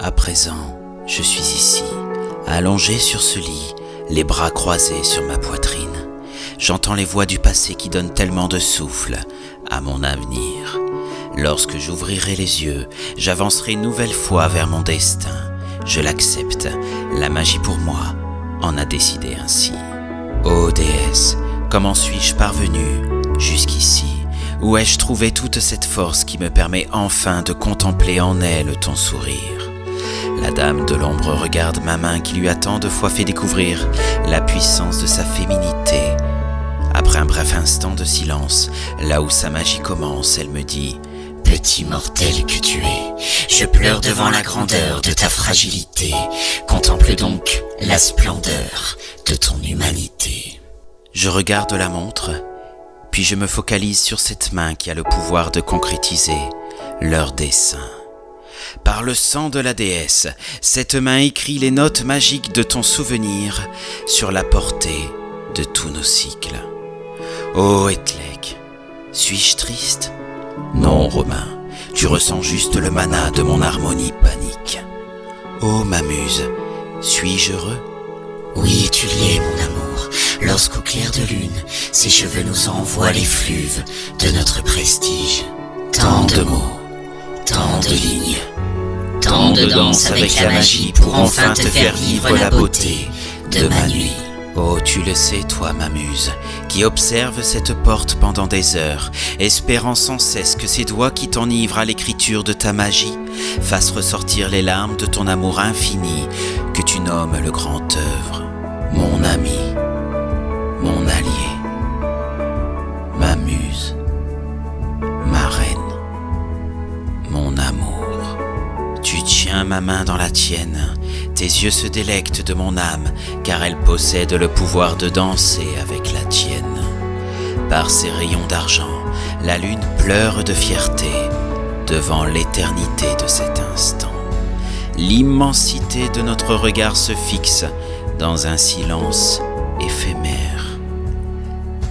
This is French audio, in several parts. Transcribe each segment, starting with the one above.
À présent, je suis ici, allongé sur ce lit, les bras croisés sur ma poitrine. J'entends les voix du passé qui donnent tellement de souffle à mon avenir. Lorsque j'ouvrirai les yeux, j'avancerai une nouvelle fois vers mon destin. Je l'accepte, la magie pour moi en a décidé ainsi. Ô déesse, comment suis-je parvenu jusqu'ici? Où ai-je trouvé toute cette force qui me permet enfin de contempler en elle ton sourire? La dame de l'ombre regarde ma main qui lui a tant de fois fait découvrir la puissance de sa féminité. Après un bref instant de silence, là où sa magie commence, elle me dit « Petit mortel que tu es, je pleure devant la grandeur de ta fragilité. Contemple donc la splendeur de ton humanité. » Je regarde la montre, puis je me focalise sur cette main qui a le pouvoir de concrétiser leur dessein. Par le sang de la déesse, cette main écrit les notes magiques de ton souvenir sur la portée de tous nos cycles. Ô Etlek, suis-je triste? Non, Romain, tu ressens juste le mana de mon harmonie panique. Ô ma muse, suis-je heureux? Oui, tu l'es, mon amour, lorsqu'au clair de lune, ses cheveux nous envoient les fluves de notre prestige. Tant de mots, tant de lignes, tant de danses avec la magie pour enfin te faire vivre la beauté de ma nuit. Oh, tu le sais, toi, ma muse, qui observe cette porte pendant des heures, espérant sans cesse que ces doigts qui t'enivrent à l'écriture de ta magie fassent ressortir les larmes de ton amour infini que tu nommes le grand œuvre. Mon ami, mon allié, ma muse, ma reine, mon amour. Tu tiens ma main dans la tienne, tes yeux se délectent de mon âme, car elle possède le pouvoir de danser avec la tienne. Par ses rayons d'argent, la lune pleure de fierté devant l'éternité de cet instant. L'immensité de notre regard se fixe dans un silence éphémère.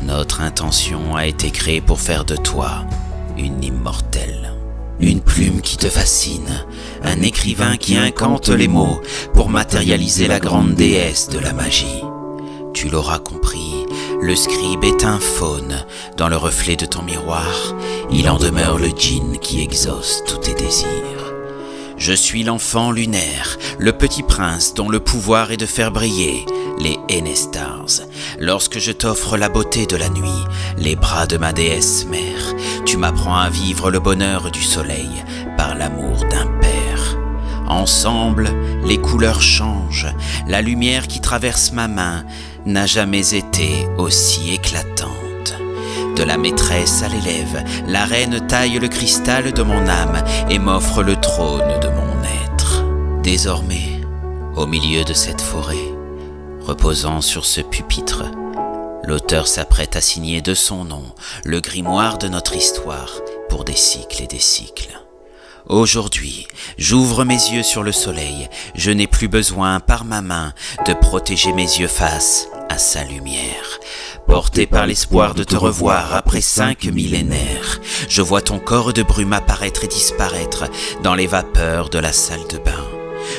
Notre intention a été créée pour faire de toi une immortelle. Une plume qui te fascine, un écrivain qui incante les mots pour matérialiser la grande déesse de la magie. Tu l'auras compris, le scribe est un faune. Dans le reflet de ton miroir, il en demeure le djinn qui exauce tous tes désirs. Je suis l'enfant lunaire, le petit prince dont le pouvoir est de faire briller les Enestars. Lorsque je t'offre la beauté de la nuit, les bras de ma déesse mère, tu m'apprends à vivre le bonheur du soleil par l'amour d'un père. Ensemble, les couleurs changent, la lumière qui traverse ma main n'a jamais été aussi éclatante. De la maîtresse à l'élève, la reine taille le cristal de mon âme et m'offre le trône de mon être. Désormais, au milieu de cette forêt, reposant sur ce pupitre, l'auteur s'apprête à signer de son nom le grimoire de notre histoire pour des cycles et des cycles. Aujourd'hui, j'ouvre mes yeux sur le soleil, je n'ai plus besoin par ma main de protéger mes yeux face à sa lumière. Porté par l'espoir de te revoir après 5 millénaires, je vois ton corps de brume apparaître et disparaître dans les vapeurs de la salle de bain.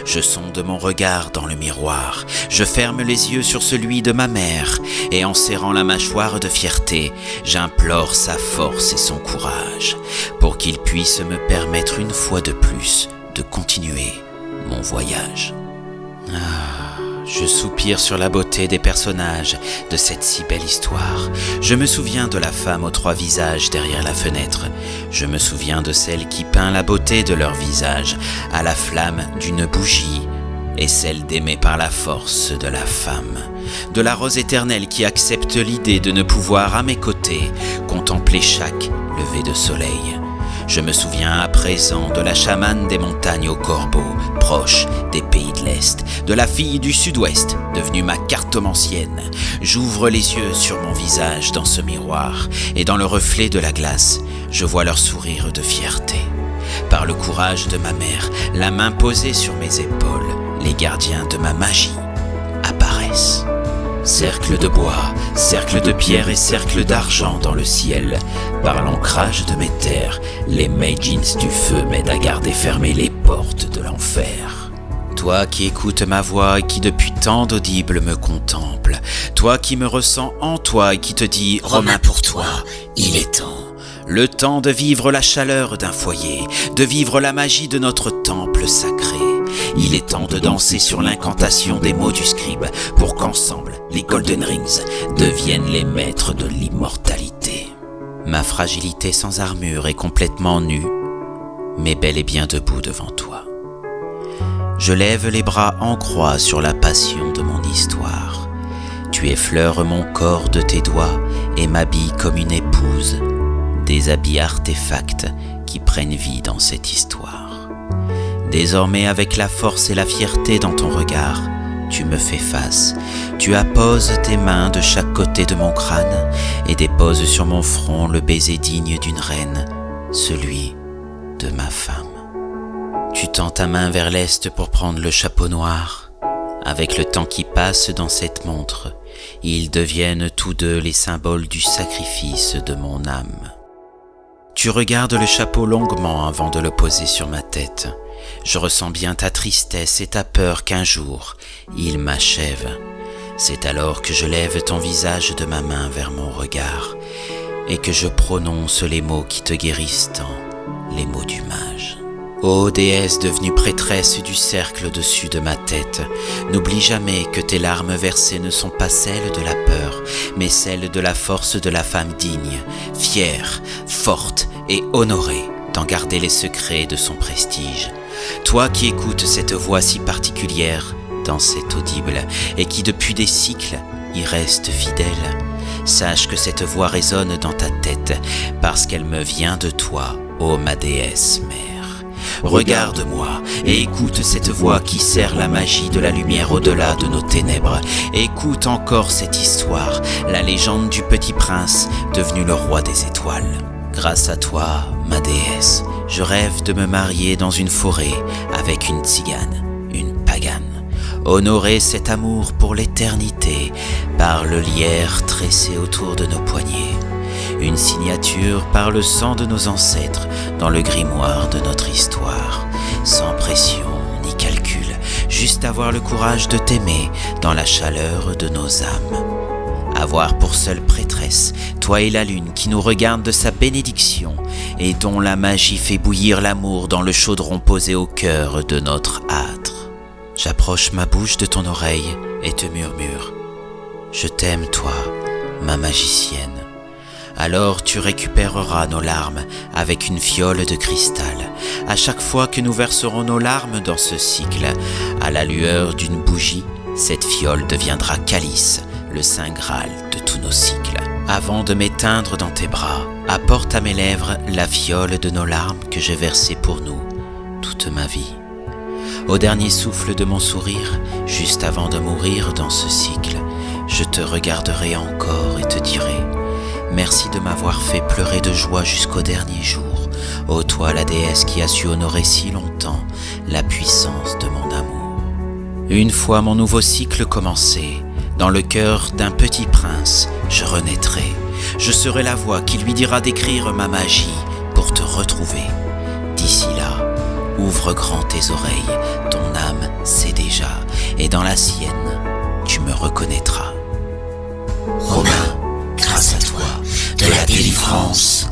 Je sonde mon regard dans le miroir, je ferme les yeux sur celui de ma mère, et en serrant la mâchoire de fierté, j'implore sa force et son courage, pour qu'il puisse me permettre une fois de plus de continuer mon voyage. Je soupire sur la beauté des personnages de cette si belle histoire. Je me souviens de la femme aux 3 visages derrière la fenêtre. Je me souviens de celle qui peint la beauté de leur visage à la flamme d'une bougie et celle d'aimer par la force de la femme. De la rose éternelle qui accepte l'idée de ne pouvoir à mes côtés contempler chaque lever de soleil. Je me souviens à présent de la chamane des montagnes aux corbeaux, proche des pays de l'Est, de la fille du Sud-Ouest, devenue ma cartomancienne. J'ouvre les yeux sur mon visage dans ce miroir, et dans le reflet de la glace, je vois leur sourire de fierté. Par le courage de ma mère, la main posée sur mes épaules, les gardiens de ma magie apparaissent. Cercle de bois, cercle de pierre et cercle d'argent dans le ciel. Par l'ancrage de mes terres, les Meijins du feu m'aident à garder fermées les portes de l'enfer. Toi qui écoutes ma voix et qui depuis tant d'audibles me contemple, toi qui me ressens en toi et qui te dis « Romain, pour toi, il est temps. » Le temps de vivre la chaleur d'un foyer, de vivre la magie de notre temple sacré. Il est temps de danser sur l'incantation des mots du scribe pour qu'ensemble, les Golden Rings deviennent les maîtres de l'immortalité. Ma fragilité sans armure est complètement nue, mais bel et bien debout devant toi. Je lève les bras en croix sur la passion de mon histoire. Tu effleures mon corps de tes doigts et m'habilles comme une épouse, des habits artefacts qui prennent vie dans cette histoire. Désormais, avec la force et la fierté dans ton regard, tu me fais face. Tu apposes tes mains de chaque côté de mon crâne et déposes sur mon front le baiser digne d'une reine, celui de ma femme. Tu tends ta main vers l'est pour prendre le chapeau noir. Avec le temps qui passe dans cette montre, ils deviennent tous deux les symboles du sacrifice de mon âme. Tu regardes le chapeau longuement avant de le poser sur ma tête. Je ressens bien ta tristesse et ta peur qu'un jour, il m'achève. C'est alors que je lève ton visage de ma main vers mon regard et que je prononce les mots qui te guérissent tant, les mots du mage. Ô déesse devenue prêtresse du cercle au-dessus de ma tête, n'oublie jamais que tes larmes versées ne sont pas celles de la peur, mais celles de la force de la femme digne, fière, forte et honorée d'en garder les secrets de son prestige. Toi qui écoutes cette voix si particulière dans cet audible et qui depuis des cycles y reste fidèle, sache que cette voix résonne dans ta tête parce qu'elle me vient de toi, ô ma déesse mère. Regarde-moi et écoute cette voix qui serre la magie de la lumière au-delà de nos ténèbres. Écoute encore cette histoire, la légende du petit prince devenu le roi des étoiles. Grâce à toi, ma déesse, je rêve de me marier dans une forêt avec une tzigane, une pagane. Honorer cet amour pour l'éternité par le lierre tressé autour de nos poignets. Une signature par le sang de nos ancêtres dans le grimoire de notre histoire. Sans pression ni calcul, juste avoir le courage de t'aimer dans la chaleur de nos âmes. Avoir pour seule prêtresse, toi et la lune qui nous regarde de sa bénédiction et dont la magie fait bouillir l'amour dans le chaudron posé au cœur de notre âtre. J'approche ma bouche de ton oreille et te murmure « Je t'aime toi, ma magicienne ». Alors tu récupéreras nos larmes avec une fiole de cristal. À chaque fois que nous verserons nos larmes dans ce cycle, à la lueur d'une bougie, cette fiole deviendra calice, le saint graal de tous nos cycles. Avant de m'éteindre dans tes bras, apporte à mes lèvres la fiole de nos larmes que j'ai versées pour nous toute ma vie. Au dernier souffle de mon sourire, juste avant de mourir dans ce cycle, je te regarderai encore et te dirai « Merci de m'avoir fait pleurer de joie jusqu'au dernier jour, ô toi la déesse qui a su honorer si longtemps la puissance de mon amour. » Une fois mon nouveau cycle commencé, dans le cœur d'un petit prince, je renaîtrai. Je serai la voix qui lui dira d'écrire ma magie pour te retrouver. D'ici là, ouvre grand tes oreilles, ton âme sait déjà, et dans la sienne, tu me reconnaîtras. Romain, grâce à toi, de la délivrance